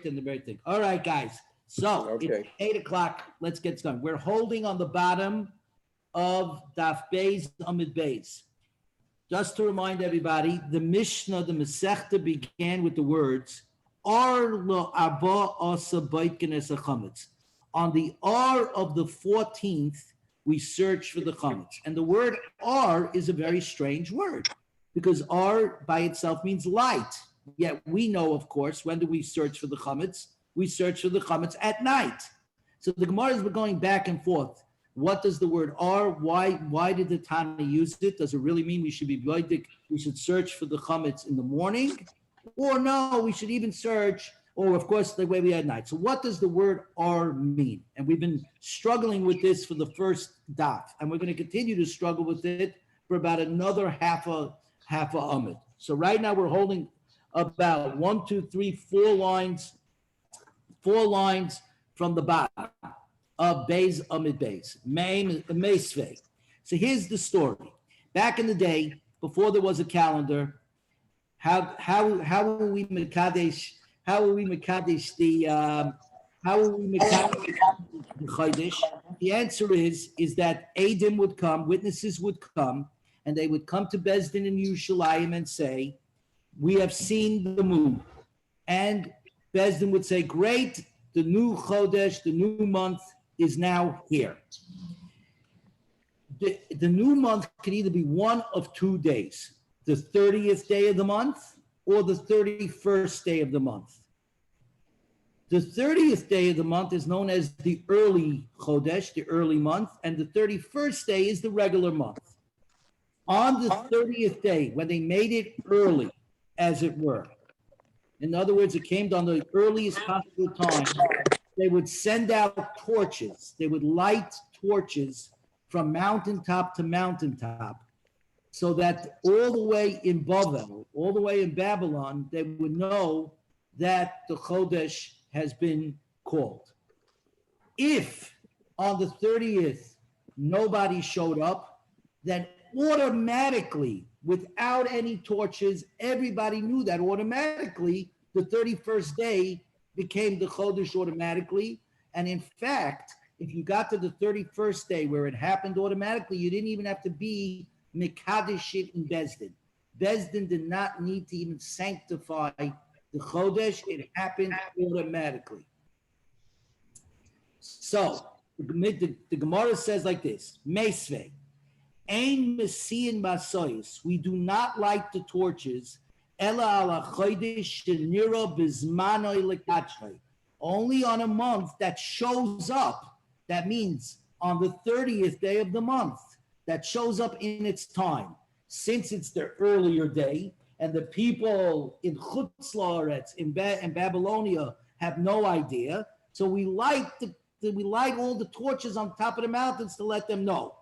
and the very thing. All right, guys. So it's 8 o'clock. Let's get started. We're holding on the bottom of Daf Beis Amid Beis. Just to remind everybody, the Mishnah, the Masechta began with the words Ar lo Abba Asa Baitkin Es Chametz. On the R of the 14th, we search for the chametz. And the word R is a very strange word because R by itself means light. Yet we know, of course, when do we search for the chametz? We search for the chametz at night. So the Gemara has been going back and forth. What does the word R? Why did the Tana use it? Does it really mean we should be voidik? We should search for the chametz in the morning? Or no, we should even search, or of course, the way we had night. So what does the word R mean? And we've been struggling with this for the first daf, and we're going to continue to struggle with it for about another half a amid. So right now we're holding about 1, 2, 3, 4 lines from the bottom of Beis Amid Beis, Meisvei. So here's the story. Back in the day, before there was a calendar, how will we mekadesh? How will we mekadesh the Chodesh? The answer is that Adim would come, witnesses would come, and they would come to Beis Din in Yerushalayim and say, "We have seen the moon," and Beis Din would say, "Great, the new Chodesh, the new month is now here." The new month could either be one of 2 days: the 30th day of the month or the 31st day of the month. The 30th day of the month is known as the early Chodesh, the early month, and the 31st day is the regular month. On the 30th day, when they made it early, as it were, in other words, it came on the earliest possible time, they would send out torches. They would light torches from mountaintop to mountaintop, so that all the way in Babel, all the way in Babylon, they would know that the Chodesh has been called. If on the 30th nobody showed up, then automatically, without any torches, everybody knew that automatically the 31st day became the Chodesh automatically. And in fact, if you got to the 31st day where it happened automatically, you didn't even have to be Mekadesh it in Beis Din. Beis Din did not need to even sanctify the Chodesh. It happened automatically. So the Gemara says like this: Meisvei, Ein Mesiin Masoyis. We do not light the torches. Ela ala Chodesh shenira bizmanoi lekatchay. Only on a month that shows up. That means on the 30th day of the month, that shows up in its time. Since it's the earlier day, and the people in Chutz La'aretz, in Babylonia, have no idea, so we light all the torches on top of the mountains to let them know.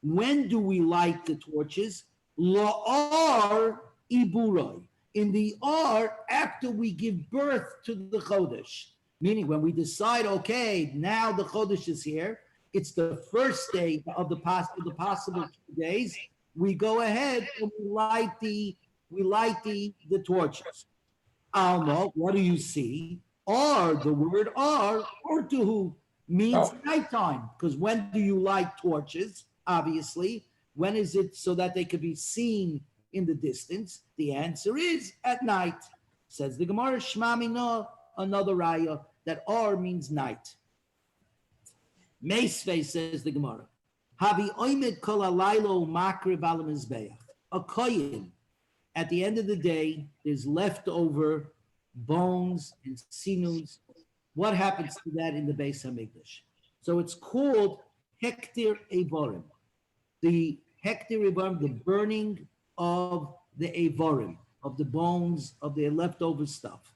When do we light the torches? La'ar iburoi. In the R, after we give birth to the Chodesh. Meaning when we decide, okay, now the Chodesh is here, it's the first day of the possible 2 days, we go ahead and we light the torches. Alma, what do you see? R, the word R, or to who means nighttime. Because when do you light torches? Obviously, when is it so that they could be seen in the distance? The answer is at night. Says the Gemara, Shmami no, another raya, that R means night. Meisvei, says the Gemara, Havi oimed kol alaylo makriv al mizbeach. A koyin, at the end of the day, there's leftover bones and sinews. What happens to that in the Beis Hamikdash? So it's called hektir evorim. The hektir evorim, the burning of the evorim, of the bones, of the leftover stuff,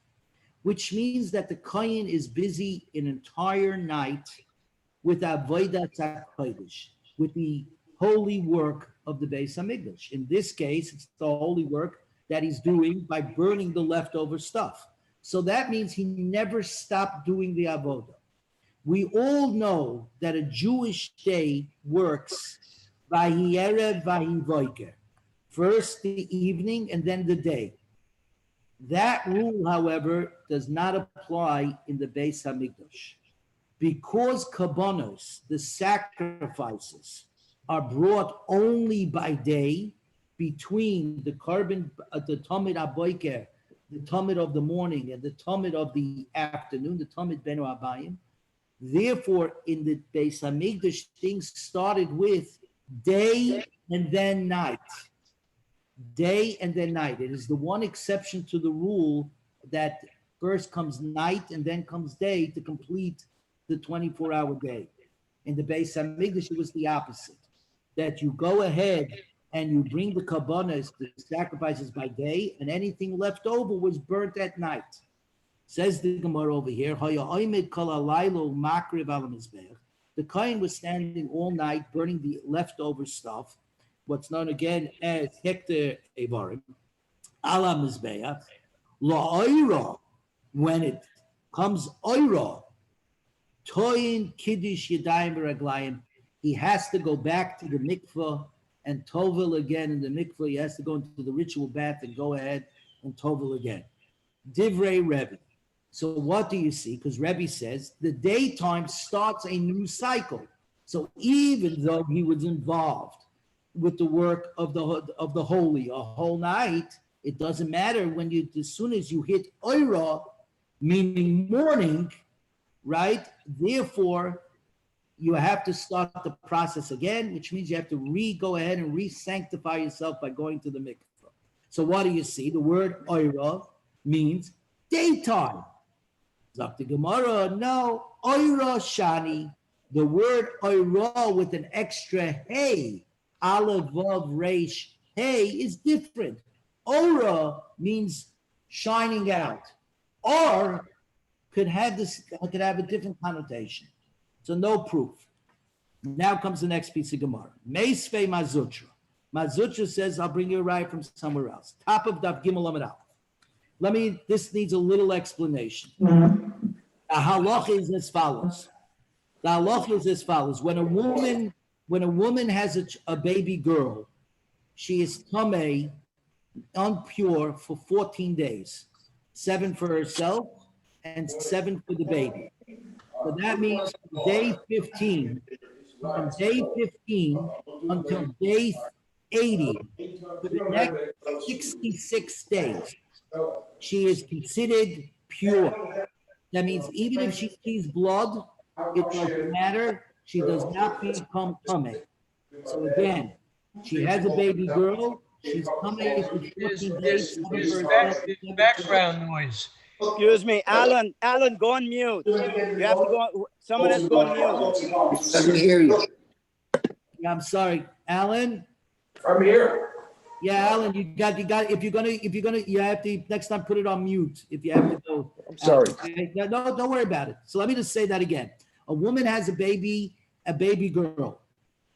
which means that the kohen is busy an entire night with avodat hakodesh, with the holy work of the Beis Hamikdash. In this case, it's the holy work that he's doing by burning the leftover stuff. So that means he never stopped doing the avodah. We all know that a Jewish day works vahi erev vahi voiker. First the evening and then the day. That rule, however, does not apply in the Beis Hamikdash. Because kabbonos, the sacrifices, are brought only by day between the carbon, the Tamid Aboiker, the Tamid of the morning, and the Tamid of the afternoon, the Tamid Benu Abayim. Therefore, in the Beis Hamikdash, things started with day and then night. Day and then night. It is the one exception to the rule that first comes night and then comes day to complete the 24-hour day. In the Beis Hamikdash, it was the opposite. That you go ahead and you bring the kabbanas, the sacrifices by day, and anything left over was burnt at night. Says the Gemara over here, the kohen was standing all night burning the leftover stuff, what's known again as hekter evarim, ala mizbeach, la'oira, when it comes oira, toyin kiddush yadayim v'raglayim, he has to go back to the mikveh and tovel again in the mikveh. He has to go into the ritual bath and go ahead and tovel again. Divrei Rebbe. So what do you see? Because Rebbe says the daytime starts a new cycle. So even though he was involved with the work of the holy a whole night, it doesn't matter when you, as soon as you hit oira, meaning morning, right? Therefore, you have to start the process again, which means you have to go ahead and re-sanctify yourself by going to the mikveh. So what do you see? The word oira means daytime. Zok the Gemara, no, oira shani. The word oira with an extra hey, aleph, vav, resh, hey is different. Ora means shining out, or could have a different connotation. So no proof. Now comes the next piece of Gemara. Meisvei Mazutra. Mazutra says, I'll bring you a ride from somewhere else. Top of Daf Gimel Amud Aleph. This needs a little explanation. The halacha is as follows. The halacha is as follows. When a woman has a baby girl, she is tamei, unpure for 14 days. 7 for herself and 7 for the baby. So that means day 15, from day 15 until day 80, for the next 66 days, she is considered pure. That means even if she sees blood, it doesn't matter. She does not become tamei. So again, she has a baby girl. She's tamei for 14 days. There's background noise. Excuse me, Alan, go on mute. You have to go, someone has to go on mute. Doesn't hear you. Yeah, I'm sorry, Alan. I'm here. Yeah, Alan, you got. If you're gonna, you have to next time put it on mute. If you have to go. I'm sorry. No, don't worry about it. So let me just say that again. A woman has a baby girl.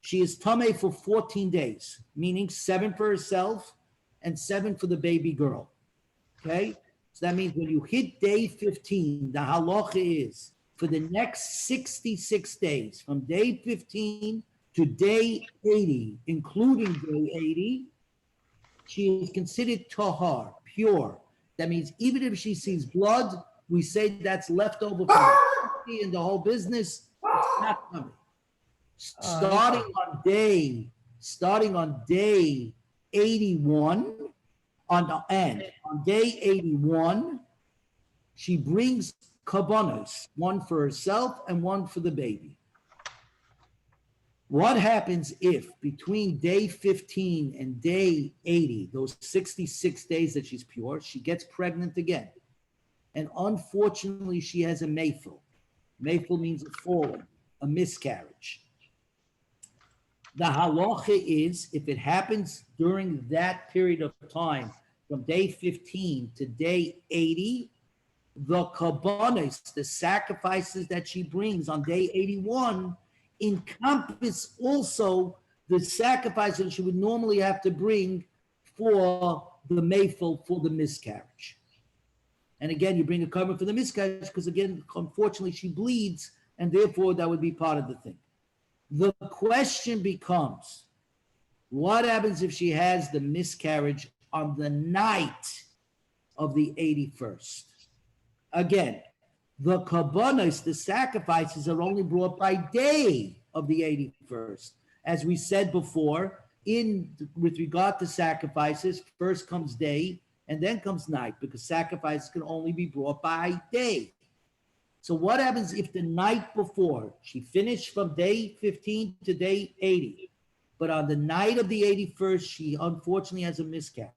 She is tamei for 14 days, meaning 7 for herself and 7 for the baby girl. Okay. So that means when you hit day 15, the halacha is for the next 66 days, from day 15 to day 80, including day 80, she is considered tahar, pure. That means even if she sees blood, we say that's left over from the and the whole business. It's not coming. Starting on day 81, on day 81, she brings kabbanos, one for herself and one for the baby. What happens if between day 15 and day 80, those 66 days that she's pure, she gets pregnant again? And unfortunately, she has a mayful. Mayful means a falling, a miscarriage. The halacha is, if it happens during that period of time, from day 15 to day 80, the kabbanos, the sacrifices that she brings on day 81, encompass also the sacrifices she would normally have to bring for the mayful, for the miscarriage. And again, you bring a carbon for the miscarriage because, again, unfortunately, she bleeds, and therefore that would be part of the thing. The question becomes, what happens if she has the miscarriage on the night of the 81st. Again, the kabbanos, the sacrifices, are only brought by day of the 81st. As we said before, with regard to sacrifices, first comes day and then comes night, because sacrifices can only be brought by day. So what happens if the night before, she finished from day 15 to day 80, but on the night of the 81st, she unfortunately has a miscarriage.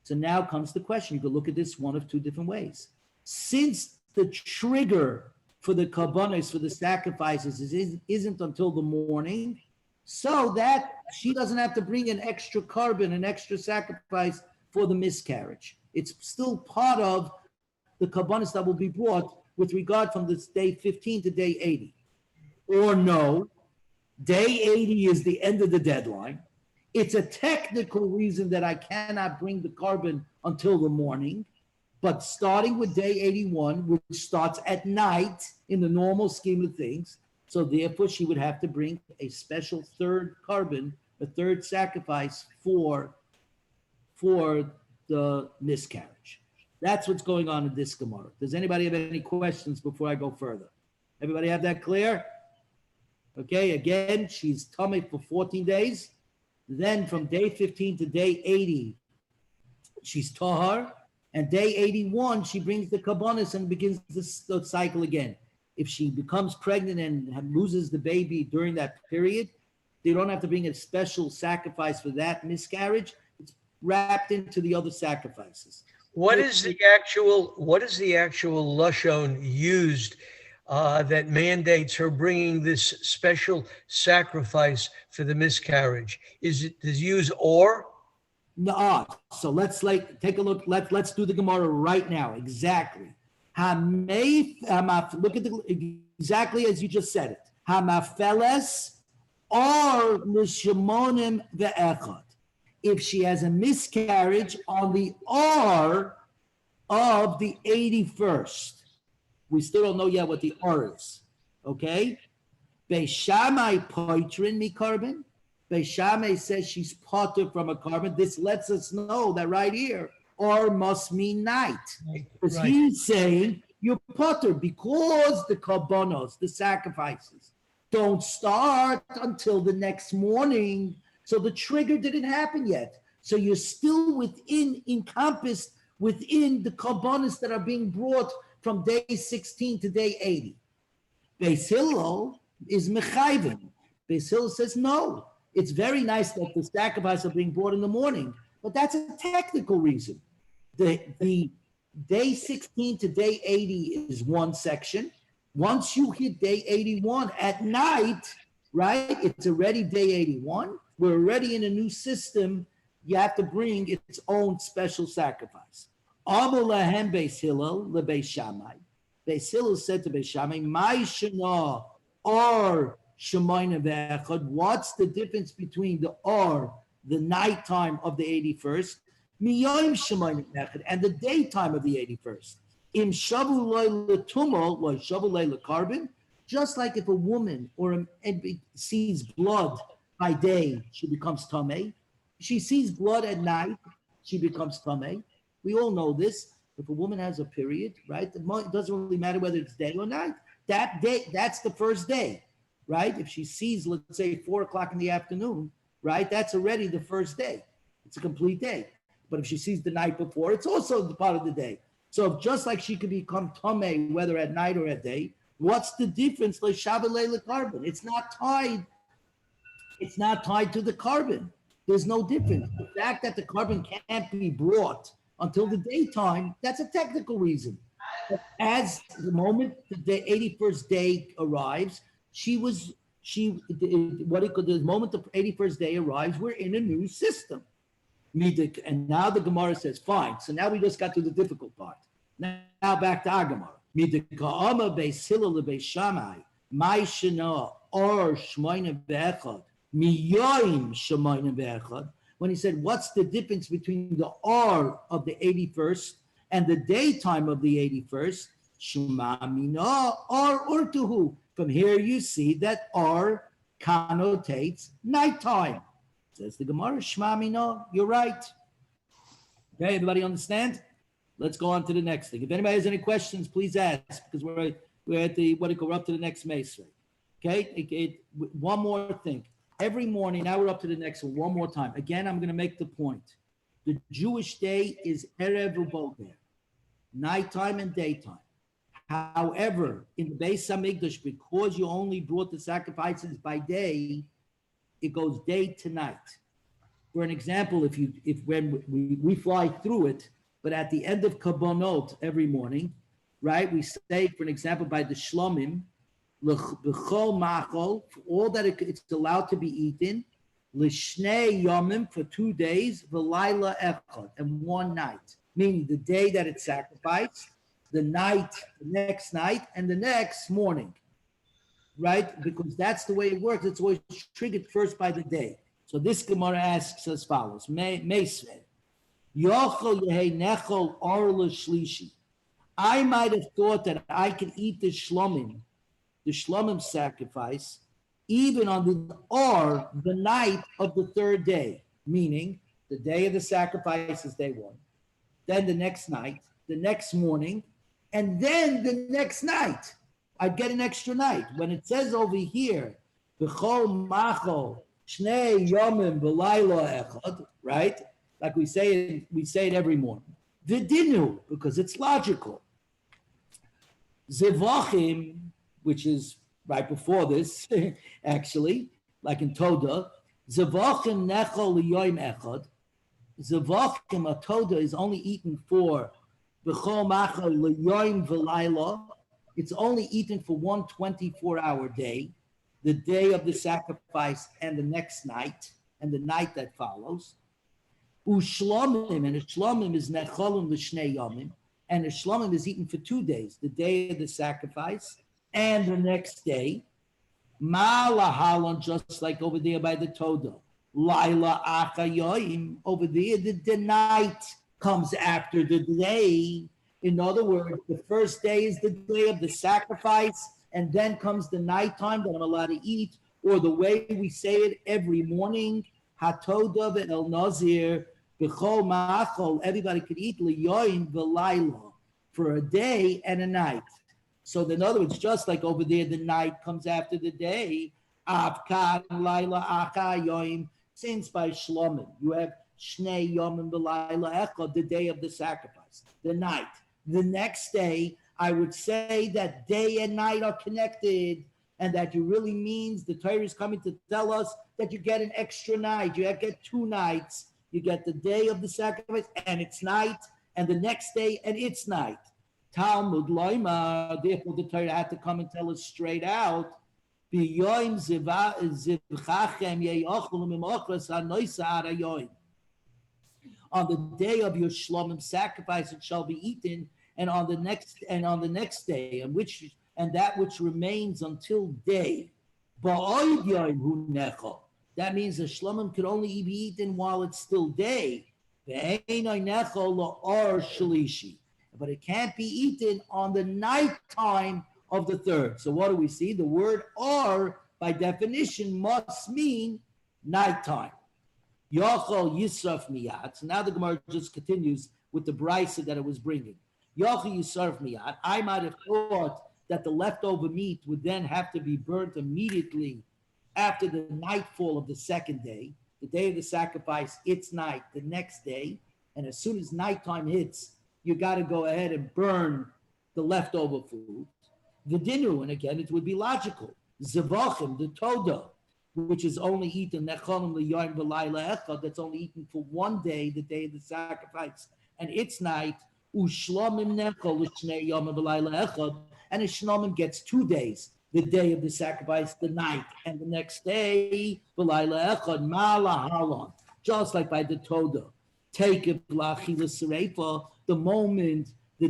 So now comes the question. You can look at this one of two different ways. Since the trigger for the kabbanos, for the sacrifices, isn't until the morning, so that she doesn't have to bring an extra carbon, an extra sacrifice for the miscarriage. It's still part of the kabbanos that will be brought with regard from this day 15 to day 80. Or no, day 80 is the end of the deadline. It's a technical reason that I cannot bring the carbon until the morning, but starting with day 81, which starts at night in the normal scheme of things, so therefore she would have to bring a special third carbon, a third sacrifice for the miscarriage. That's what's going on in this Gemara. Does anybody have any questions before I go further? Everybody have that clear? Okay, again, she's tummy for 14 days. Then from day 15 to day 80, she's tahar. And day 81, she brings the kabbanos and begins the cycle again. If she becomes pregnant and loses the baby during that period, they don't have to bring a special sacrifice for that miscarriage. It's wrapped into the other sacrifices. What is the actual lashon used that mandates her bringing this special sacrifice for the miscarriage? Does it use or? No. So let's take a look. Let's do the Gemara right now. Exactly. Look at exactly as you just said it. Hamafeles or l'shemonim ve'echad. If she has a miscarriage on the R of the 81st, we still don't know yet what the R is. Okay? Beis Shammai poitrin mi carbon. Beis Shammai says she's potter from a carbon. This lets us know that right here, or must mean night. Because he's saying you're potter because the kabbanos, the sacrifices, don't start until the next morning. So the trigger didn't happen yet. So you're still encompassed within the kabbanos that are being brought from day 16 to day 80. Beis Hillel is mechayven. Beis Hillel says no. It's very nice that the sacrifices are being brought in the morning, but that's a technical reason. The day 16 to day 80 is one section. Once you hit day 81 at night, right, it's already day 81. We're already in a new system. You have to bring its own special sacrifice. Amar lahem Beis Hillel leBeis Shammai. Beis Hillel said to Beis Shammai, "My shana or shemayna ve'echad." What's the difference between the or, the nighttime of the 81st, miyayim shemayna ve'echad, and the daytime of the 81st? Im shavu leila tumo lo shavu leila carbon. Just like if a woman sees blood by day, she becomes tamei. She sees blood at night, she becomes tamei. We all know this. If a woman has a period, right, it doesn't really matter whether it's day or night. That day, that's the first day, right? If she sees, let's say, 4 o'clock in the afternoon, right, that's already the first day. It's a complete day. But if she sees the night before, it's also the part of the day. So just like she could become tamei, whether at night or at day, what's the difference? Like Shabbat carbon. It's not tied to the carbon. There's no difference. The fact that the carbon can't be brought until the daytime, that's a technical reason. But as the moment the 81st day arrives, the moment the 81st day arrives, we're in a new system. And now the Gemara says, fine. So now we just got to the difficult part. Now back to our Gemara. Beis Hillel Beis Shammai, my shana or shmoyne ve'echad, miyoyim shmoyne ve'echad. When he said, what's the difference between the R of the 81st and the daytime of the 81st? Shema mina or urtuhu. From here you see that R connotates nighttime. Says the Gemara, Shema mina, you're right. Okay, everybody understand? Let's go on to the next thing. If anybody has any questions, please ask, because we're at the, we're up to the next Mesa. Okay, one more thing. Every morning, now we're up to the next one more time. Again, I'm going to make the point. The Jewish day is Erev Uboger, nighttime and daytime. However, in the Beis Hamikdash, because you only brought the sacrifices by day, it goes day to night. For an example, if when we fly through it, but at the end of Kabonot every morning, right, we say, for an example, by the Shlomim, L'chol machol, all that it's allowed to be eaten, L'shnei yomim, for 2 days, V'layla echad, and one night, meaning the day that it's sacrificed, the night, the next night, and the next morning, right? Because that's the way it works. It's always triggered first by the day. So this Gemara asks as follows: Meisved, Yochel Yehei Nechol Or L'Shlishi. I might have thought that I could eat the shlomim sacrifice, even on the night of the third day, meaning the day of the sacrifice is day one, then the next night, the next morning, and then the next night. I'd get an extra night. When it says over here, B'chol machol shnei yomim b'laylo echad, right? Like we say it every morning. V'dinu, because it's logical. Zevachim, which is right before this, actually, like in Toda, Zevachim nechol liyoim echad. Zevachim, a Toda, is only eaten for B'chol machol liyoim v'laylo. It's only eaten for 1 24-hour day, the day of the sacrifice and the next night, and the night that follows. Ushlomim, and a shlomim is necholim l'shnei yomim, and a shlomim is eaten for 2 days, the day of the sacrifice and the next day. Malahalon, just like over there by the Toda. Laila achayoim, over there, the night comes after the day. In other words, the first day is the day of the sacrifice, and then comes the nighttime that I'm allowed to eat, or the way we say it every morning, Hatoda ve'el nazir, b'chol ma'achol, everybody could eat liyoin v'layla, for a day and a night. So in other words, just like over there, the night comes after the day, avkan layla achayoim, since by shlomim, you have shnei yomim v'layla echad, the day of the sacrifice, the night. The next day, I would say that day and night are connected, and that it really means the Torah is coming to tell us that you get an extra night. You get 2 nights. You get the day of the sacrifice and its night, and the next day and its night. Talmud loima, therefore the Torah had to come and tell us straight out. On the day of your shlomim sacrifice, it shall be eaten, and on the next day, and that which remains until day. That means the shlomim could only be eaten while it's still day. But it can't be eaten on the night time of the third. So what do we see? The word or, by definition, must mean nighttime. Yochel Yisraf Miyat. So now the Gemara just continues with the brisa that it was bringing. Yochel Yisraf Miyat. I might have thought that the leftover meat would then have to be burnt immediately after the nightfall of the second day, the day of the sacrifice, it's night, the next day. And as soon as nighttime hits, you got to go ahead and burn the leftover food. The dinu, and again, it would be logical. Zevachim, the toda, which is only eaten, necholim liyoim v'layla echad, that's only eaten for 1 day, the day of the sacrifice, and its night. Ushlomim nechol l'shnei yom v'layla echad, and a shlomim gets 2 days, the day of the sacrifice, the night, and the next day, v'layla echad, malahalon, just like by the toda. Take it l'achila sereifa, the moment the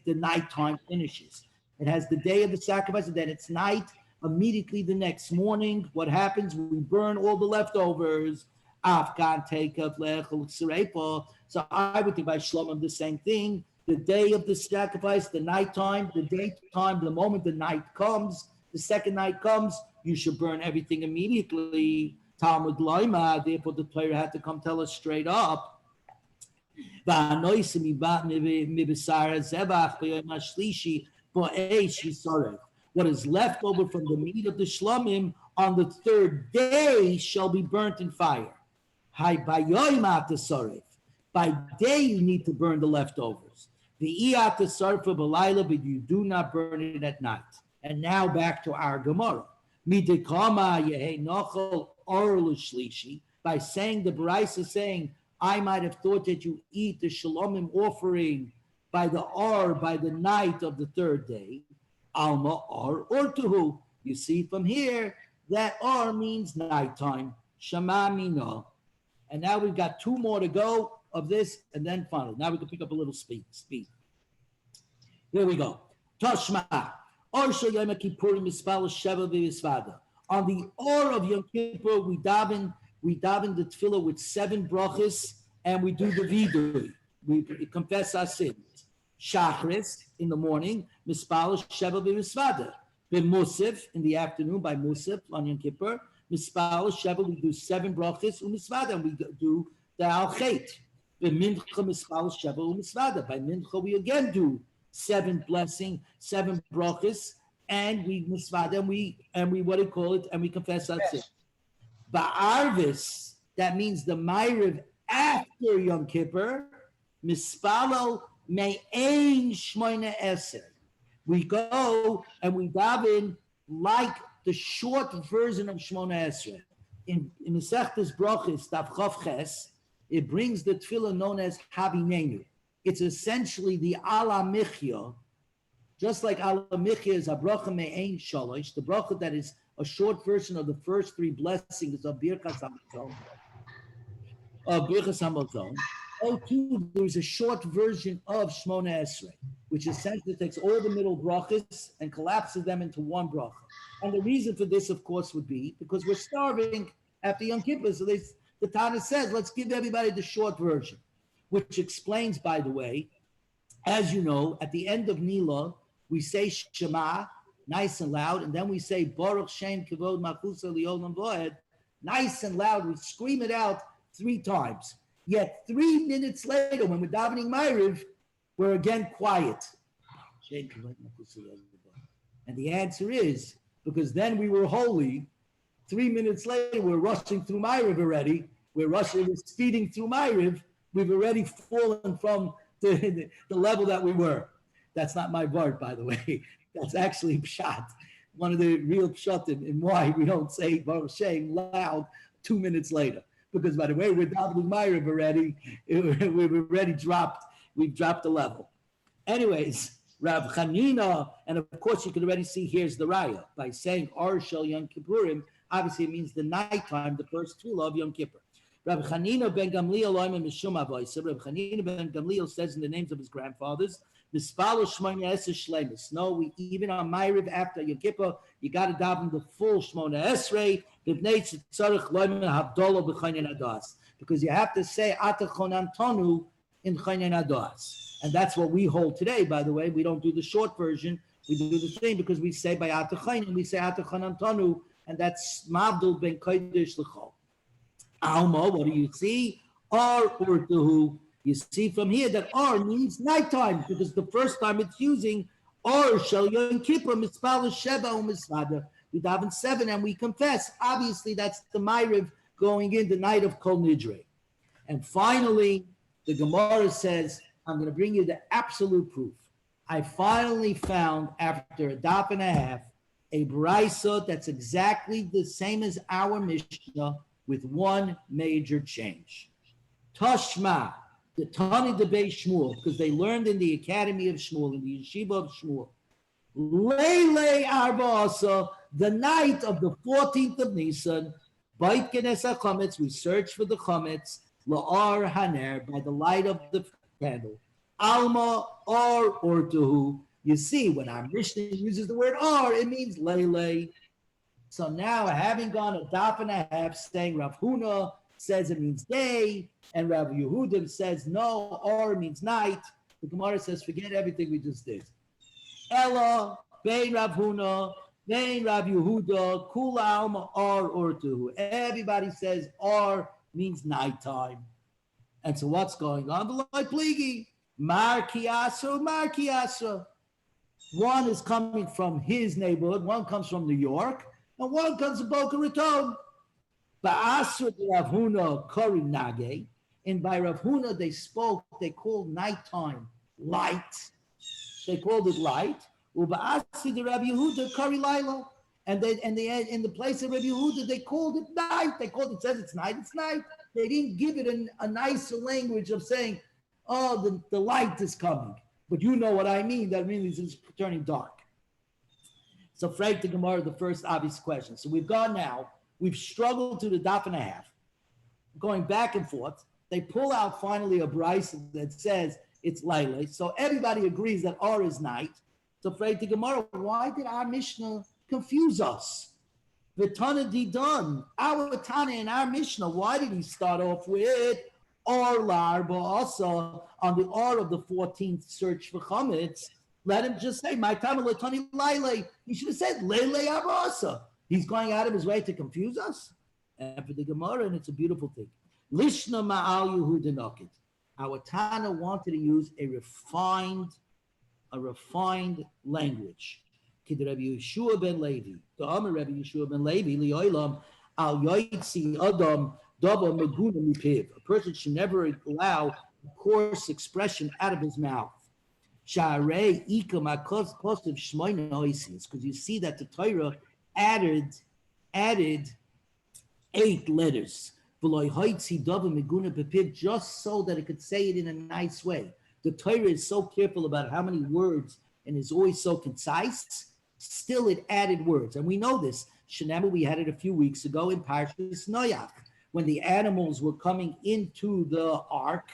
nighttime finishes. It has the day of the sacrifice, and then it's night. Immediately the next morning, what happens? We burn all the leftovers. Afghan take up lechel sereifa. So I would think by shlomim the same thing. The day of the sacrifice, the nighttime, the daytime, the moment the night comes, the second night comes, you should burn everything immediately. Talmud loima, therefore the Torah had to come tell us straight up. והנויסים מבשר הזבח ביום השלישי באש ישרף. What is left over from the meat of the shlomim on the third day shall be burnt in fire. By day you need to burn the leftovers. But you do not burn it at night. And now back to our Gemara. By saying the Baraisa saying, I might have thought that you eat the shalomim offering by the night of the third day. Alma or ortuhu. You see from here that or means nighttime. Shama mina. And now we've got two more to go of this, and then finally. Now we can pick up a little speed. Here we go. Toshma. Or Yom Kippurim mispal sheva v'yisvada. On the or of Yom Kippur, we daven the tefillah with 7 brachas, and we do the vidui. We confess our sins. Shachris in the morning, mispal sheva v'yisvada. B'musif in the afternoon by Musif on Yom Kippur. Mispal sheva, we do 7 brachas u'misvada, and we do the al-chet. B'mincha mispal sheva u'misvada. By mincha we again do 7 blessing, 7 brachas, and we misvada, and we what do you call it, and we confess our sins. Ba'arvis, that means the Ma'ariv after Yom Kippur, mispalo me'ein shmoina eser. We go and we daven like the short version of Shmona Esrei. In Masechtas Brachos, Daf Chav Ches, it brings the tefillah known as Havinenu. It's essentially the Ala Michya, just like Ala Michya is a bracha me'ein shalosh, the bracha that is a short version of the first 3 blessings of Birchas Hamazon. Oh, too, there's a short version of Shmona Esrei, which essentially takes all the middle brachas and collapses them into one bracha. And the reason for this, of course, would be because we're starving after Yom Kippur. So the Tana says, let's give everybody the short version, which explains, by the way, as you know, at the end of Nila, we say Shema, nice and loud, and then we say Baruch Shem Kavod Machusa Liolam Voed, nice and loud. We scream it out 3 times. Yet 3 minutes later, when we're davening Ma'ariv, we're again quiet. And the answer is, because then we were holy, 3 minutes later, we're rushing through Ma'ariv already. We're speeding through Ma'ariv. We've already fallen from the level that we were. That's not my word, by the way. That's actually pshat. One of the real pshat in why we don't say Baruch Shem loud 2 minutes later. Because, by the way, we're davening Ma'ariv already. We've already dropped. We've dropped the level. Anyways, Rav Chanina, and of course you can already see here's the raya. By saying Ar Shel Yom Kippurim, obviously it means the nighttime, the first tefillah of Yom Kippur. Rav Chanina ben Gamliel Oimim Mishum Avoisa. Rav Chanina ben Gamliel says in the names of his grandfathers, Mispalo Shmona Esrei Shleimus. No, we even on Ma'ariv after Yom Kippur, you got to daven the full Shmona Esrei. Because you have to say Atachon Antonu in Chanyan Adas. And that's what we hold today, by the way. We don't do the short version. We do the same because we say by Atachon, and we say Atachon Antonu, and that's Mavdul ben Kodesh L'chol. Alma, what do you see? Ar Urtuhu. You see from here that Ar means nighttime, because the first time it's using Ar Shel Yom Kippur, Mispal Sheva U'Misvada. We daven 7 and we confess. Obviously, that's the Ma'ariv going in the night of Kol Nidre. And finally, the Gemara says, I'm going to bring you the absolute proof. I finally found, after a daf and a half, a brisa that's exactly the same as our Mishnah with one major change. Tashma, the Tani Debei Shmuel, because they learned in the Academy of Shmuel, in the Yeshiva of Shmuel, Leilei Arba'asa, the night of the 14th of Nisan, Beit Kenes HaChametz, we search for the Chametz, La'ar Haner, by the light of the candle. Alma Ar Ortuhu. You see, when our Mishnah uses the word Ar, it means Leilei. So now, having gone a daf and a half, saying Rav Huna says it means day, and Rav Yehuda says no, Ar means night, the Gemara says, forget everything we just did. Ella, Bein Rav Huna, Bein Rav Yehuda, Kula Alma Ar Ortuhu. Everybody says Ar means nighttime. And so what's going on? The Loi Pligi. Mar Kiasa. One is coming from his neighborhood, one comes from New York, and one comes from Boca Raton. Ba'asr Rav Huna Kori Nage. And by Rav Huna, they called nighttime light. They called it light. Uba'asr Rav Yehuda Kori Laila. And they in the place of Rav Yehuda, they called it night. It says it's night. They didn't give it a nicer language of saying, oh, the light is coming. But you know what I mean. That means it's turning dark. So Frank the Gemara, the first obvious question. So we've struggled through the daf and a half, going back and forth. They pull out finally a bryce that says it's Laila. So everybody agrees that R is night. So Frank the Gemara, why did our Mishnah confuse us? The Tana Didan, our Tana in our Mishnah, why did he start off with or Larba also on the R of the 14th search for chametz? Let him just say, my Tana Latani Laile. He should have said Lele Abasa. He's going out of his way to confuse us. And for the Gemara, and it's a beautiful thing. Lishna Ma'al Yehudanokit. Our Tana wanted to use a refined language. Kid Rabbi Yeshua ben Levi. The Amar Rabbi Yeshua ben Levi, Lioilam, Al Yoitzi Adam, Dava Maguna Mipiv. A person should never allow a coarse expression out of his mouth. Sha'arei Ikam Akos Kosiv Shmoina Oisis. Because you see that the Torah added 8 letters. V'loi Hoitzi Dava Maguna Mipiv, just so that it could say it in a nice way. The Torah is so careful about how many words and is always so concise. Still, it added words. And we know this. Shenema, we had it a few weeks ago in Parshas Noach. When the animals were coming into the ark,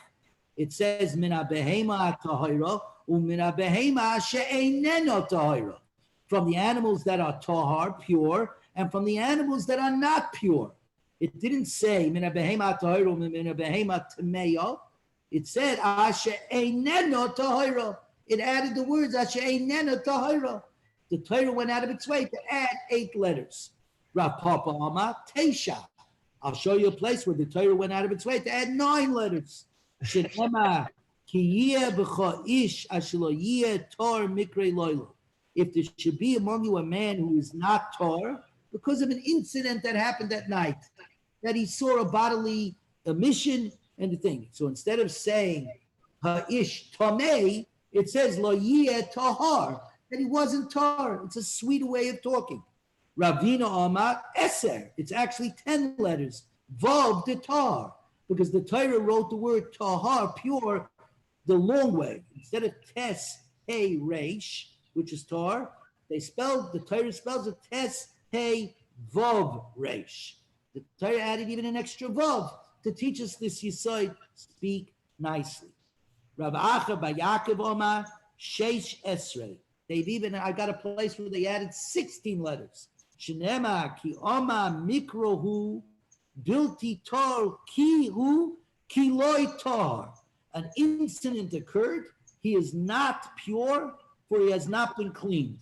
it says, Mina behema tahira, umina behema she'eineno tahira. From the animals that are tahar, pure, and from the animals that are not pure. It didn't say, Mina behema tahira, umina behema tameya. It said, she'eineno tahira. It added the words, she'eineno tahira. The Torah went out of its way to add 8 letters. Rav Papa Amar Teisha. I'll show you a place where the Torah went out of its way to add 9 letters. Shenema ki yeh b'cha ish ashelo yeh tor mikrei loylo. If there should be among you a man who is not tor, because of an incident that happened that night, that he saw a bodily emission and the thing. So instead of saying ish tomei, it says lo yeh tahar. That he wasn't tar. It's a sweet way of talking. Ravina Amar Eser. It's actually 10 letters. Vav de tar. Because the Torah wrote the word tahar, pure, the long way. Instead of tes, hey, reish, which is tar, the Torah spells it tes, hey, vav, reish. The Torah added even an extra vav to teach us this yesod, speak nicely. Rav Acha Bayakov Amar Sheish Esrei. I got a place where they added 16 letters. Shenema ki oma mikrohu bilti tar ki hu kiloi tar. An incident occurred. He is not pure, for he has not been cleaned.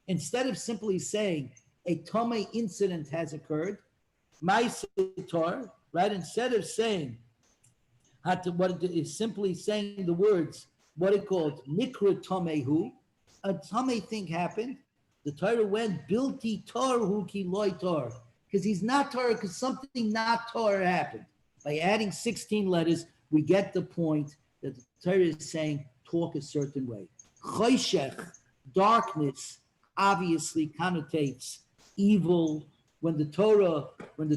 Instead of simply saying a tome incident has occurred, ma'isitar, right? Instead of saying what it is, simply saying the words, what it called mikra tomehu. A tummy thing happened. The Torah went bilti tar hu ki loy tar, because he's not tar, because something not tar happened. By adding 16 letters, we get the point that the Torah is saying talk a certain way. Choshech, darkness, obviously connotates evil. When HaKadosh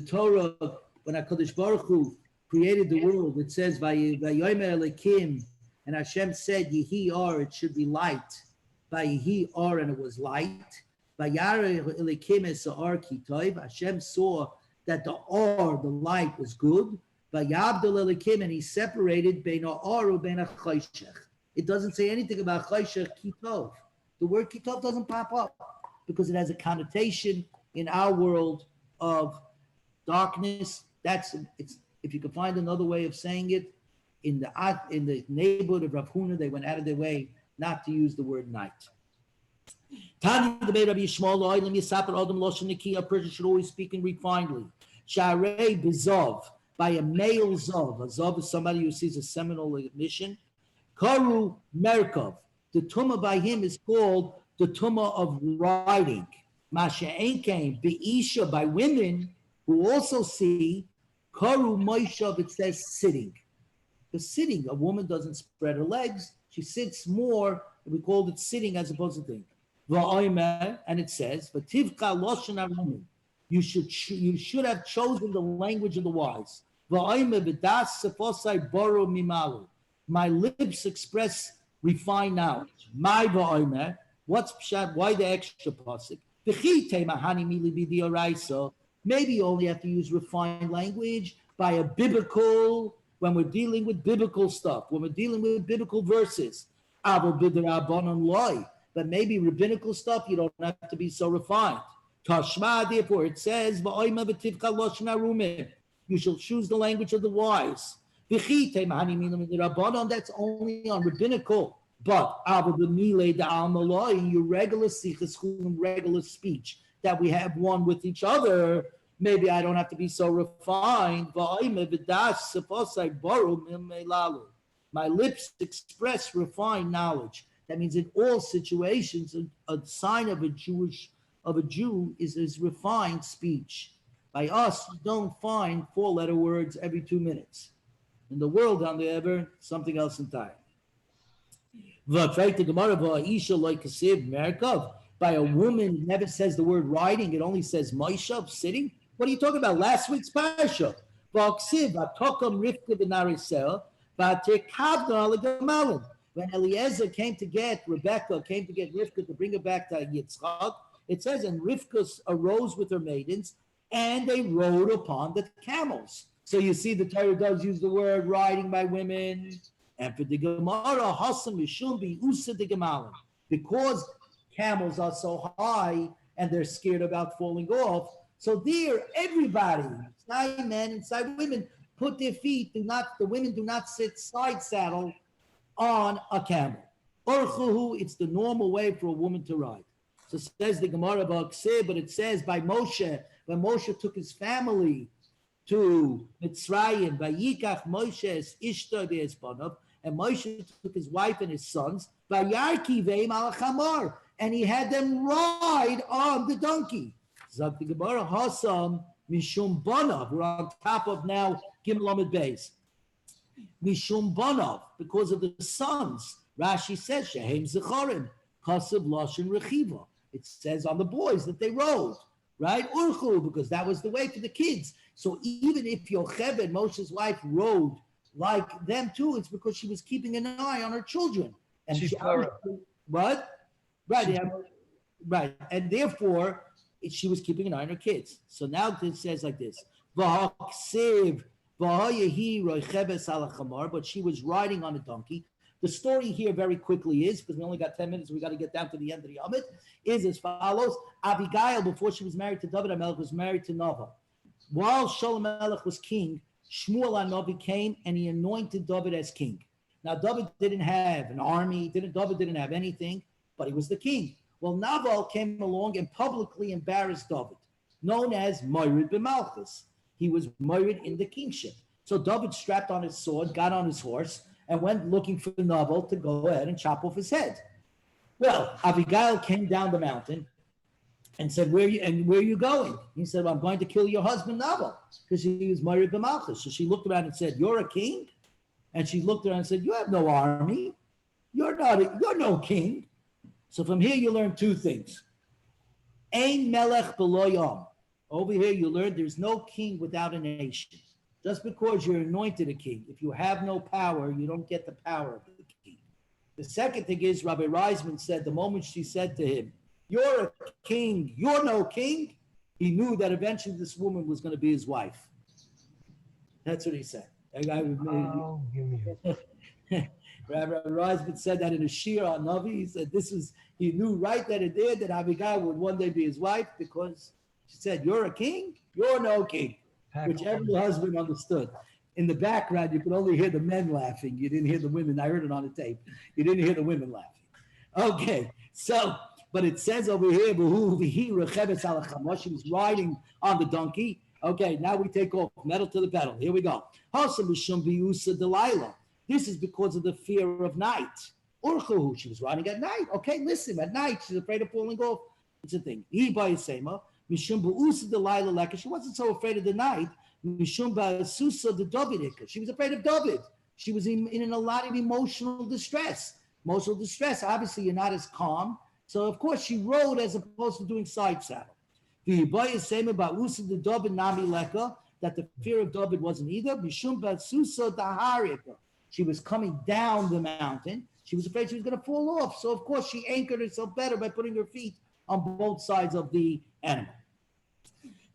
Baruch Hu created the world, it says Vayomer Elokim, and Hashem said Yehi Or, it should be light. Vayihi Or, and it was light. Vayareh Elikim es Or ki tov. Hashem saw that the Or, the light, was good. Vayabdel Elikim, and he separated bein Or and bein Choshech. It doesn't say anything about Choshech ki tov. The word ki tov doesn't pop up because it has a connotation in our world of darkness. If you can find another way of saying it, in the neighborhood of Rav Huna, they went out of their way not to use the word night. Tanya the Rabbi Yishmael Oilam Yisaper Adam Loshen Nikia. A person should always speak and read finely. Sharei Bizov by a male Zov. A Zov is somebody who sees a seminal emission. Karu Merkov. The Tumah by him is called the Tumah of riding. Masha Enkain, Be'isha by women who also see Karu Moishav, it says sitting. The sitting, a woman doesn't spread her legs, she sits more, we called it sitting as opposed to thing. And it says, you should have chosen the language of the wise. My lips express refined knowledge. My va'omer, what's pshat? Why the extra pasuk? Maybe you only have to use refined language by a biblical, when we're dealing with biblical stuff, when we're dealing with biblical verses. But maybe rabbinical stuff, you don't have to be so refined. Tashma, therefore, it says, you shall choose the language of the wise. That's only on rabbinical. But your regular regular speech that we have one with each other, maybe I don't have to be so refined. My lips express refined knowledge. That means in all situations, a sign of a Jew is his refined speech. By us, you don't find 4-letter words every 2 minutes. In the world, however, something else entirely. By a woman, never says the word riding, it only says Maishav, sitting. What are you talking about? Last week's parasha. When Eliezer came to get Rebecca, came to get Rivka to bring her back to Yitzchak, it says, and Rivka arose with her maidens, and they rode upon the camels. So you see, the Torah does use the word riding by women. And for the Gemara, Hasam Mishum bi Usa de Gemalim, because camels are so high and they're scared about falling off. So there, everybody, inside men, inside women, put their feet. The women do not sit side saddle on a camel. Orchuhu, it's the normal way for a woman to ride. So it says the Gemara about Kseh, but it says by Moshe, when Moshe took his family to Mitzrayim, Vayikach Moshe es Ishto be'ezbonav, and Moshe took his wife and his sons, Vayarki ve'im al chamar, and he had them ride on the donkey. Zak the Gemara Hasam Mishum Bonav, we're on top of now Gimel Lamed Beis. Mishum Bonav, because of the sons. Rashi says, Shehem Zechorim, Kasav Lashon Rechiva. It says on the boys that they rode, right? Urchu, because that was the way for the kids. So even if Yocheved, Moshe's wife, rode like them too, it's because she was keeping an eye on her children. And what? Right, yeah, right. And therefore, she was keeping an eye on her kids. So now it says like this. But she was riding on a donkey. The story here very quickly is, because we only got 10 minutes, we got to get down to the end of the Yomit, is as follows. Abigail, before she was married to David HaMelech, was married to Nava. While Shalom HaMelech was king, Shmuel HaNavi came and he anointed David as king. Now, David didn't have an army, David didn't have anything, but he was the king. Well, Naval came along and publicly embarrassed David, known as Moirid b'Malchus. He was Moirid in the kingship. So David strapped on his sword, got on his horse, and went looking for Naval to go ahead and chop off his head. Well, Abigail came down the mountain and said, where are you going? He said, well, I'm going to kill your husband Naval, because he was Moirid b'Malchus. So she looked around and said, you're a king? And she looked around and said, you have no army. You're no king. So from here you learn two things. Ein melech b'lo yom. Over here you learn there's no king without a nation. Just because you're anointed a king, if you have no power, you don't get the power of the king. The second thing is, Rabbi Reisman said, the moment she said to him, you're a king, you're no king, he knew that eventually this woman was going to be his wife. That's what he said. Rabbi Reisman said that in a shir on Navi. He said he knew right then and there that Abigail would one day be his wife, because she said, you're a king, you're no king, which every husband understood. In the background, you could only hear the men laughing. You didn't hear the women. I heard it on the tape. You didn't hear the women laughing. Okay, so, but it says over here, she was riding on the donkey, Okay, now we take off metal to the pedal. Here we go. This is because of the fear of night. She was running at night. Okay, listen, at night she's afraid of falling off. It's a thing. She wasn't so afraid of the night. She was afraid of David. She was in a lot of emotional distress. Emotional distress, obviously, you're not as calm. So, of course, she rode as opposed to doing side saddle. That the fear of David wasn't either. She was coming down the mountain. She was afraid she was going to fall off. So, of course, she anchored herself better by putting her feet on both sides of the animal.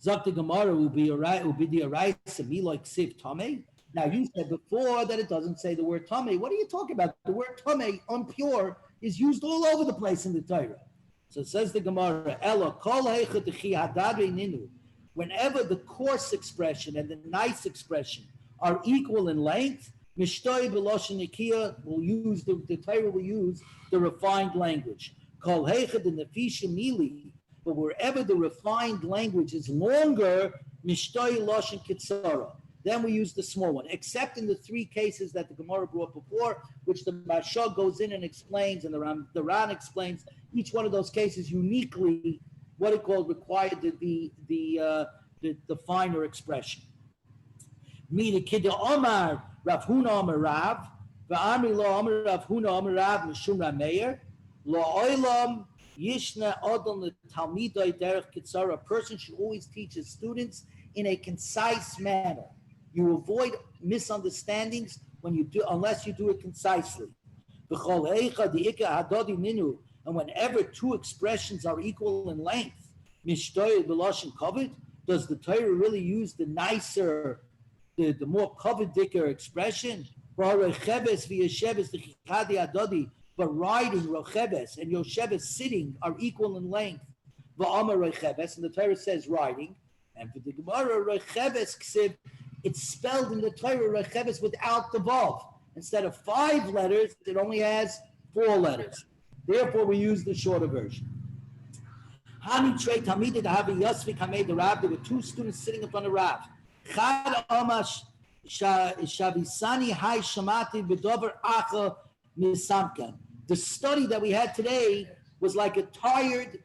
Zakta Gemara will be the Araisa, me like Siv Tame. Now, you said before that it doesn't say the word Tame. What are you talking about? The word Tame, impure, is used all over the place in the Torah. So it says the Gemara, Ella, kol ninu. Whenever the coarse expression and the nice expression are equal in length, Mishtoi B'Loshen Nikia will use, the Torah will use the refined language. Kol heichad the nefisha mili, but wherever the refined language is longer, Mishtoi Loshen Kitzara. Then we use the small one, except in the three cases that the Gemara brought before, which the Mashal goes in and explains, and the Ran explains each one of those cases uniquely, what it called required the finer expression. Meaning, Kidda Omar Rav Huna Omar Rav, Va'amri Lo Omar Rav Huna Omar Rav Mishum Rameir, Lo Oilam Yishna Odom Talmidai Derech Kitzara. A person should always teach his students in a concise manner. You avoid misunderstandings when you do, unless you do it concisely. And whenever two expressions are equal in length, does the Torah really use the nicer, the more covered expression? But riding Rocheves and Yosheves sitting are equal in length. And the Torah says riding. And for the Gemara, Rocheves ksiv, it's spelled in the Torah Rocheves without the vav. Instead of 5 letters, it only has 4 letters. Therefore, we use the shorter version. There were 2 students sitting in front of Rav. The study that we had today was like a tired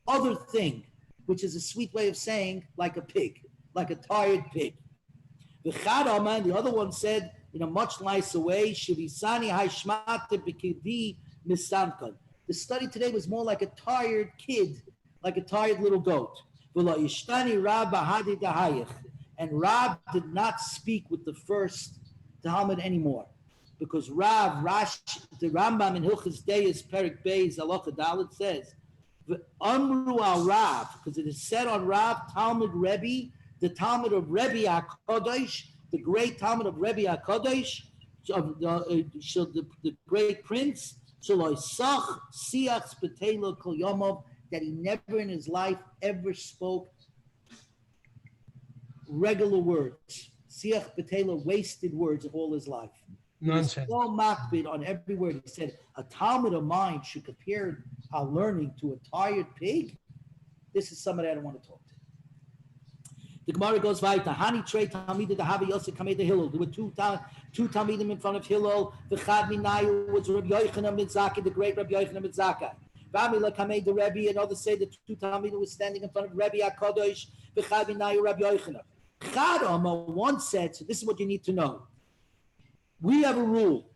other thing, which is a sweet way of saying like a pig, like a tired pig. The other one said in a much nicer way, the study today was more like a tired kid, like a tired little goat. And Rab did not speak with the first Talmud anymore, because the Rambam in Hilchos Deis Perik Beis Halacha Dalet says, Amru al Rav, because it is said on Rav, Talmud Rebbe, the Talmud of Rebbe HaKadosh, the great Talmud of Rebbe HaKadosh, the great prince, that he never in his life ever spoke regular words. Siach B'Tela, wasted words of all his life. Nonsense. So makbid on every word. He said, a Talmud of mine should compare our learning to a tired pig. This is somebody I don't want to talk to. The Gemara goes weiter. Hani trei Talmidim Havi Yosef Kamei Hillel. There were two Talmidim in front of Hillel. The Chad Minayu was Rabbi Yochanan ben Zakkai, the great Rabbi Yochanan ben Zakkai. Vamila Kamei the Rebbe, and others say the 2 Talmidim were standing in front of Rebbe HaKadosh. The Chad Minayu Rabbi Yochanan. Chad Omer once said, so this is what you need to know. We have a rule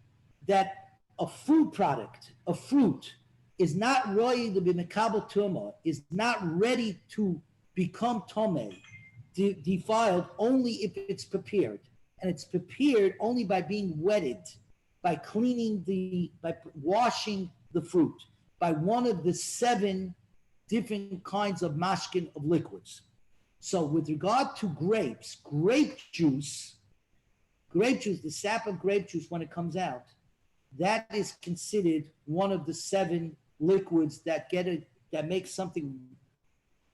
that a food product, a fruit, is not ready to be mekabel tumah, is not ready to become tomei, defiled, only if it's prepared. And it's prepared only by being wetted, by by washing the fruit, by one of the 7 different kinds of mashkin of liquids. So with regard to grapes, grape juice, the sap of grape juice, when it comes out, that is considered one of the 7 liquids that make something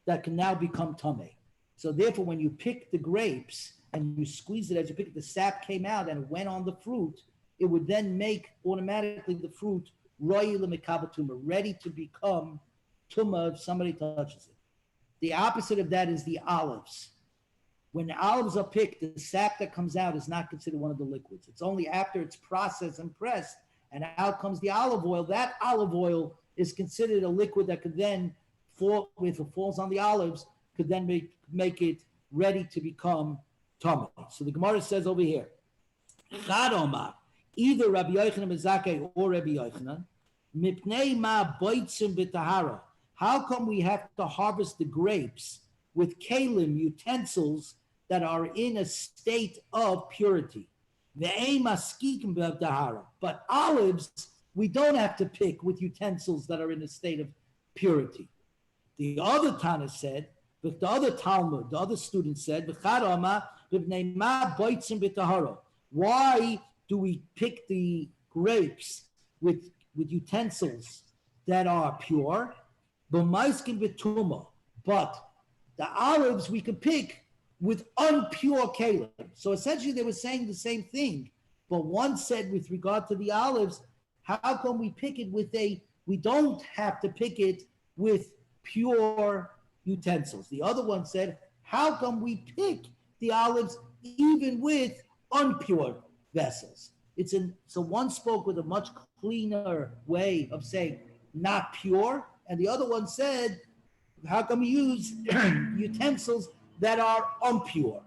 that can now become tameh. So therefore, when you pick the grapes and you squeeze it, as you pick it, the sap came out and it went on the fruit, it would then make automatically the fruit royal mekabel tumah, ready to become tumah if somebody touches it. The opposite of that is the olives. when olives are picked, the sap that comes out is not considered one of the liquids. It's only after it's processed and pressed, and out comes the olive oil. That olive oil is considered a liquid that could then fall, if it falls on the olives, could then make it ready to become tummy. So the Gemara says over here, Chad Omar, either Rabbi Yochanan ben Zakkai or Rabbi Yochanan, mipnei ma boitzim b'tahara. How come we have to harvest the grapes with kalim, utensils that are in a state of purity? But olives, we don't have to pick with utensils that are in a state of purity. The other Tana said, the other Talmud, the other student said, why do we pick the grapes with utensils that are pure? But the olives we can pick with unpure kalim. So essentially they were saying the same thing, but one said with regard to the olives, how come we pick it we don't have to pick it with pure utensils? The other one said, how come we pick the olives even with unpure vessels? So one spoke with a much cleaner way of saying not pure, and the other one said, how come we use utensils that are impure?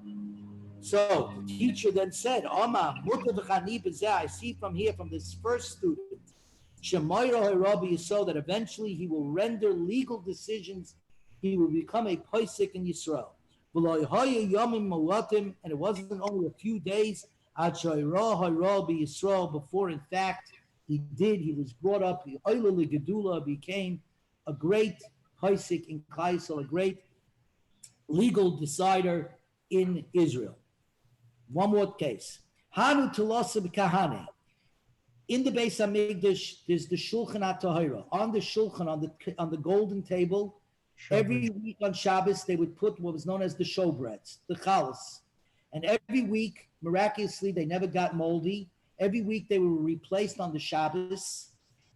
So the teacher then said, I see from here, from this first student, so that eventually he will render legal decisions. He will become a Pesach in Yisrael. And it wasn't only a few days before, in fact, he was brought up, he became a great Pesach in Kaisel, a great legal decider in Israel. One more case. Hanu Telosib Kahane. In the Beis Hamikdash, there's the Shulchan HaTahira. On the Shulchan, on the golden table, every week on Shabbos, they would put what was known as the showbreads, the chalas. And every week, miraculously, they never got moldy. Every week, they were replaced on the Shabbos,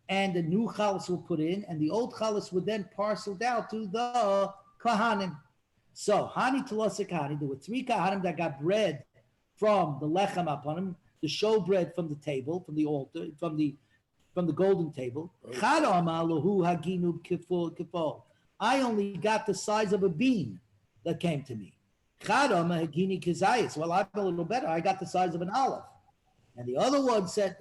and the new chalas were put in, and the old chalas were then parceled out to the Kahanim. So, Hani Telosik Hani, there were 3 Kahanim that got bread from the lechem upon him, the showbread from the table, from the altar, from the golden table. I only got the size of a bean that came to me. Well, I'm a little better. I got the size of an olive. And the other one said,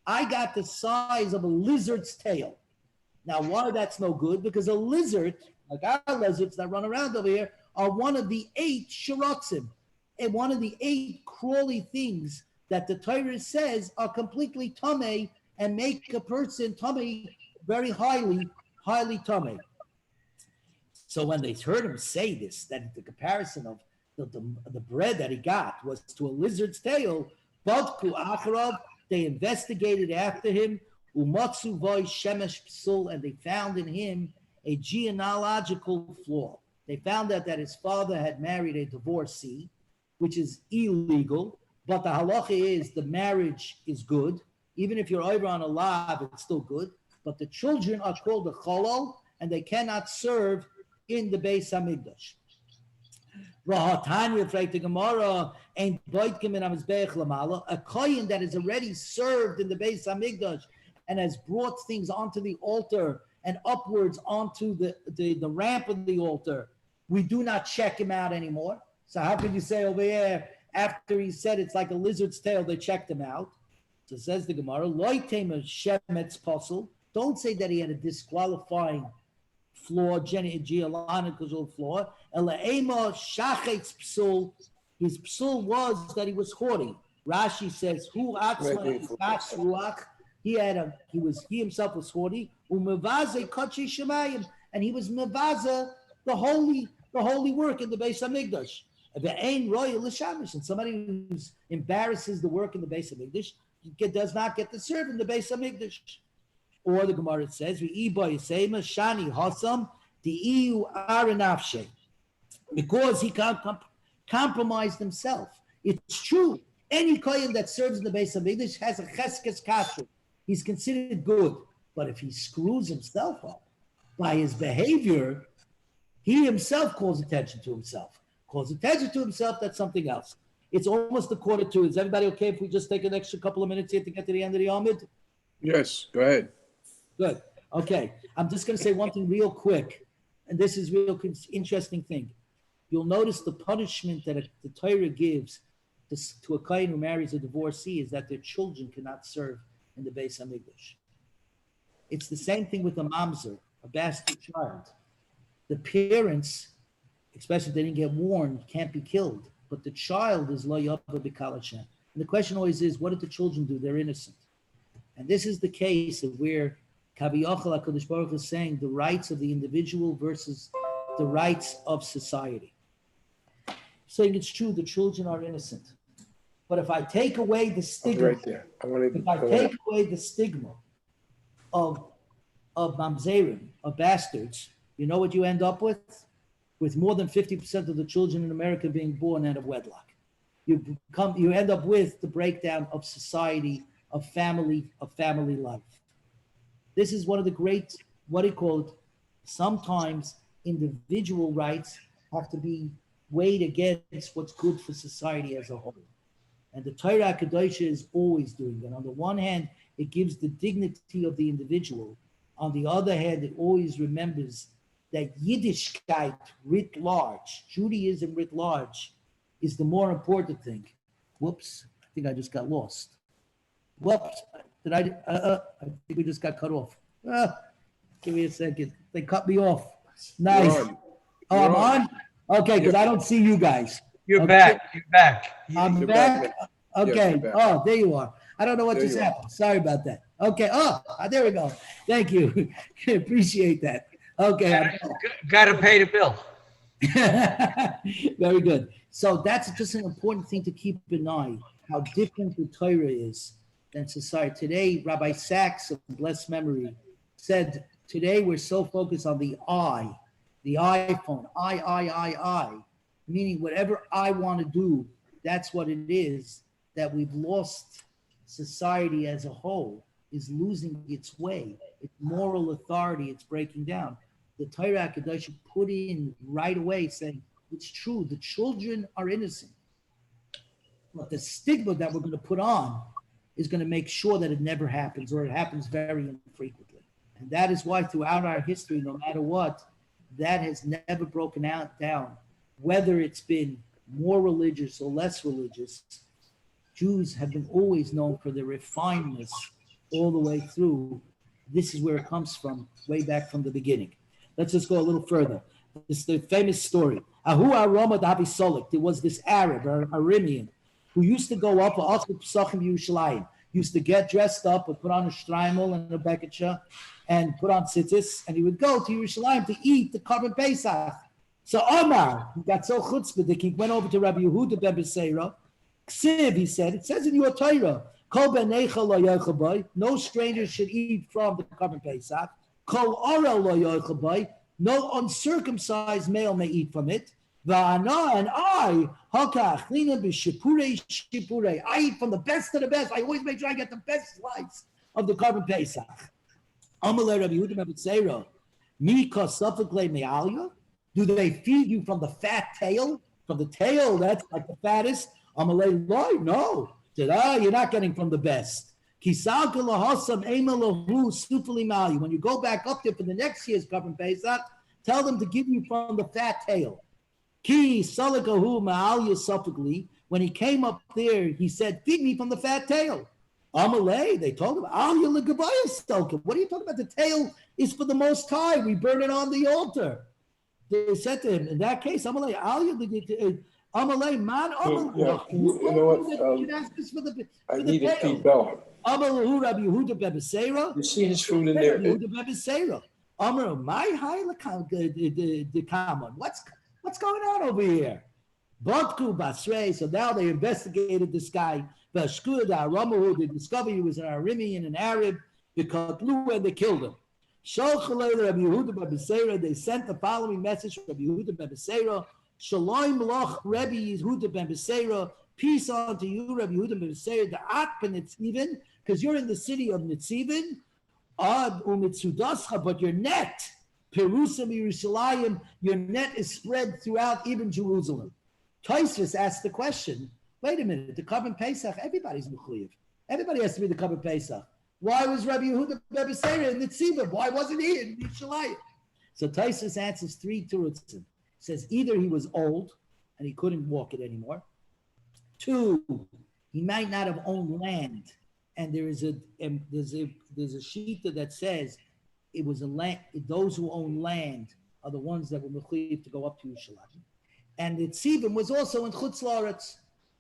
I got the size of a lizard's tail. Now, why that's no good? Because a lizard, like our lizards that run around over here, are one of the 8 shirotzim, and one of the 8 crawly things that the Torah says are completely tamei and make a person tamei, very highly tamei. So when they heard him say this, that the comparison of the bread that he got was to a lizard's tail, badku acharav, they investigated after him, umatsu voy shemesh psul, and they found in him a genealogical flaw. They found out that his father had married a divorcee, which is illegal, but the halacha is the marriage is good. Even if you're over on a lav, it's still good. But the children are called the cholol, and they cannot serve in the Beis Hamikdash. A kohen that is already served in the Beis Hamikdash and has brought things onto the altar and upwards onto the ramp of the altar, we do not check him out anymore. So how could you say over here, after he said it's like a lizard's tail, they checked him out? So says the Gemara, don't say that he had a disqualifying flaw, geological flaw. His psul was that he was haughty. Rashi says, he himself was haughty. And he was mevaza the holy work in the Beis Hamikdash. And somebody who embarrasses the work in the Beis Hamikdash does not get to serve in the Beis Hamikdash. Or the Gemara says, shani hasam di'iu aranafshe, because he compromised himself. It's true. Any kohen that serves in the Beis Hamikdash has a cheskes kashrut. He's considered good. But if he screws himself up, by his behavior, he himself calls attention to himself. Calls attention to himself, that's something else. It's almost 1:45. Is everybody okay if we just take an extra couple of minutes here to get to the end of the Amid? Yes, go ahead. Good. Okay. I'm just going to say one thing real quick. And this is real interesting thing. You'll notice the punishment that the Torah gives to a kohen who marries a divorcee is that their children cannot serve in the Beis Hamikdash. It's the same thing with a mamzer, a bastard child. The parents, especially if they didn't get warned, can't be killed. But the child is lo yava b'kal Hashem. And the question always is, what did the children do? They're innocent. And this is the case of where Kaviyachal HaKadosh Baruch Hu is saying the rights of the individual versus the rights of society. Saying it's true, the children are innocent. But if I take away the stigma, Right there. if I take away the stigma of mamzerim, of bastards, you know what you end up with? With more than 50% of the children in America being born out of wedlock. You end up with the breakdown of society, of family life. This is one of the great, what do you call it? Sometimes individual rights have to be weighed against what's good for society as a whole. And the Torah Kedosha is always doing that. On the one hand, it gives the dignity of the individual. On the other hand, it always remembers that Yiddishkeit writ large, Judaism writ large, is the more important thing. Whoops, I think I just got lost. Whoops, I think we just got cut off. Give me a second. They cut me off. Nice. Oh, I'm on? Okay, because I don't see you guys. You're Okay. back. You're back. I'm You're back. back. Okay. You're back. Oh, there you are. I don't know what There just you are. happened. Sorry about that. Okay. Oh, there we go. Thank you. Appreciate that. Okay. Got to pay the bill. Very good. So that's just an important thing to keep in mind, how different the Torah is than society. Today, Rabbi Sachs of blessed memory said, today we're so focused on the iPhone, I, meaning whatever I want to do, that's what it is, that we've lost society as a whole, is losing its way, its moral authority, it's breaking down. The Torah HaKadosh put in right away saying, it's true, the children are innocent. But the stigma that we're going to put on is going to make sure that it never happens, or it happens very infrequently. And that is why throughout our history, no matter what, that has never broken down. Whether it's been more religious or less religious, Jews have been always known for their refinements all the way through. This is where it comes from, way back from the beginning. Let's just go a little further. This is the famous story. Ahu Aroma Davi Solik. There was this Arab, or Aramean, who used to go up, also Pesachim Yerushalayim, used to get dressed up and put on a shtreimel and a beketcha and put on tzitzis, and he would go to Yerushalayim to eat the Korban Pesach. So Omar, he got so chutzpah, he went over to Rabbi Yehuda ben Beseira. Ksiv, he said, it says in your Torah, Kol benecha lo yochel boi, no stranger should eat from the Korban Pesach. Kol orel lo yochel boi, no uncircumcised male may eat from it. Va'ana, and I, hakach lina b'shipurei shipurei, I eat from the best of the best. I always make sure I get the best slice of the Korban Pesach. Amalei Rabbi Yehuda ben Beseira, mi kosafik le me'alya. Do they feed you from the fat tail? From the tail, that's like the fattest? Amalei loy, no. Said, you're not getting from the best. When you go back up there for the next year's Korban Pesach, tell them to give you from the fat tail. When he came up there, he said, feed me from the fat tail. Amalei, they told him, what are you talking about? The tail is for the Most High. We burn it on the altar. They said to him, in that case, Amalei, man, You know what? I need to feed Bella. You see his food in there. What's going on over here? So now they investigated this guy. They discovered he was an Aramean, an Arab, and they killed him. They sent the following message to Rabbi Yehuda ben Beseira. Shalom loch Rabbi Yehuda ben Beseira. Peace unto you, Rabbi Yehuda ben Beseira. The Atpen Nitzivin, because you're in the city of Nitzivin. But your net, Perusam Yerushalayim, your net is spread throughout even Jerusalem. Tosfos asked the question, wait a minute, the Korban Pesach, everybody's Mechuyev. Everybody has to be the Korban Pesach. Why was Rabbi Yehuda Rebbe Seir in the Tzibah? Why wasn't he in Yerushalayim? So Tosfos answers three terutzim. Says either he was old and he couldn't walk it anymore. Two, he might not have owned land. And there's a shita that says it was a land. Those who own land are the ones that were mechuyev to go up to Yerushalayim. And the tzivim was also in Chutz La'aretz.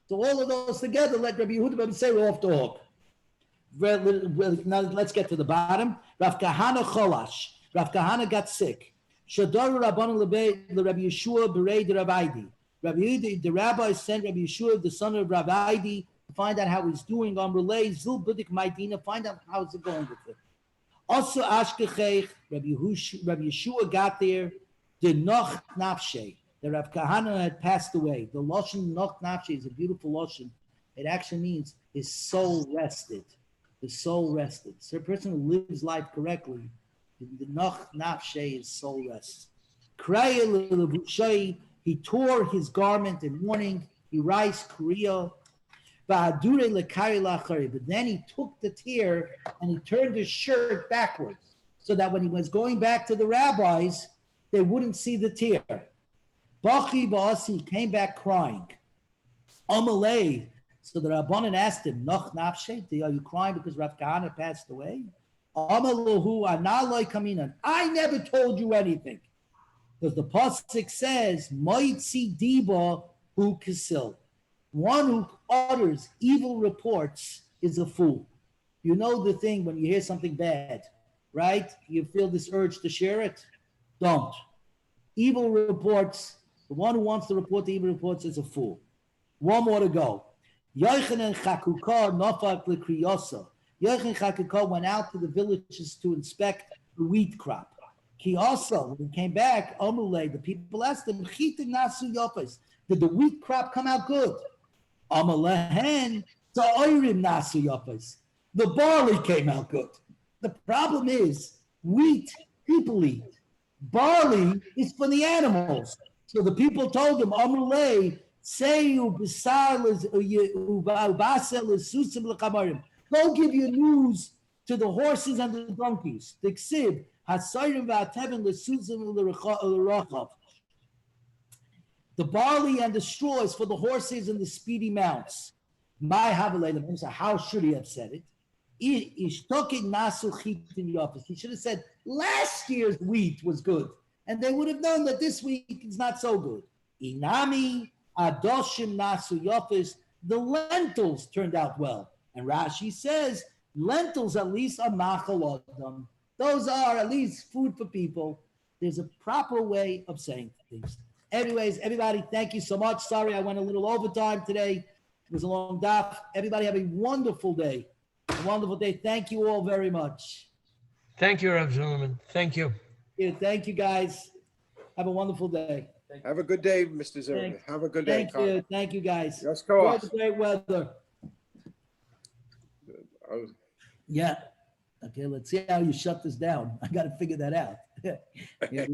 So all of those together let Rabbi Yehuda ben Seir off the hook. Now let's get to the bottom. Rav Kahana Cholash. Rav Kahana got sick. Shadaru Rabbanu Rabbi Yeshua Berei de Rabbi. The rabbi sent Rabbi Yeshua, the son of Rabbi, to find out how he's doing on relay. Zil Budik Maidina, find out how's it going with it. Also Ashkechech, Rabbi Yeshua got there. The Noch Nafshe, the Rav Kahana had passed away. The Loshen Noch Nafshe is a beautiful Loshen. It actually means his soul rested. The soul rested. So a person who lives life correctly, the Noch Nafshe is soul rest. He tore his garment in mourning. He writes Korea. But then he took the tear and he turned his shirt backwards so that when he was going back to the rabbis, they wouldn't see the tear. Bachi Ba'asi came back crying. Amalei. So the Rabbanan asked him, Noch Nafshe, are you crying because Rav Kahana passed away? Amalahu Analoi Kaminan. I never told you anything. Because the pasuk says, Moitzi Diba Hu Kisil. One who utters evil reports is a fool. You know the thing when you hear something bad, right? You feel this urge to share it? Don't. Evil reports, the one who wants to report the evil reports is a fool. One more to go. Yochanan Chakuka Nofak L'Kriyosa. Yochanan Chakuka went out to the villages to inspect the wheat crop. He also, when he came back, Amulei, the people asked him, Nasu Yofes, did the wheat crop come out good? Amalehen, Ta'oirim Nasu Yofes. The barley came out good. The problem is, wheat, people eat. Barley is for the animals. So the people told him, Amulei, go give your news to the horses and the donkeys. The ksib, the barley and the straw is for the horses and the speedy mounts. How should he have said it? He should have said, last year's wheat was good. And they would have known that this week is not so good. Inami, Adoshim, Nasu Yofis, the lentils turned out well. And Rashi says, lentils at least are machal adam. Those are at least food for people. There's a proper way of saying things. Anyways, everybody, thank you so much. Sorry I went a little overtime today. It was a long daf. Everybody have a wonderful day. A wonderful day. Thank you all very much. Thank you, Rav Zimmerman. Thank you. Yeah, thank you, guys. Have a wonderful day. Have a good day, Mr. Zimmerman. Have a good day. Thank you. Thank you, guys. Let's go off. Great weather. Yeah. Okay, let's see how you shut this down. I got to figure that out. Yeah.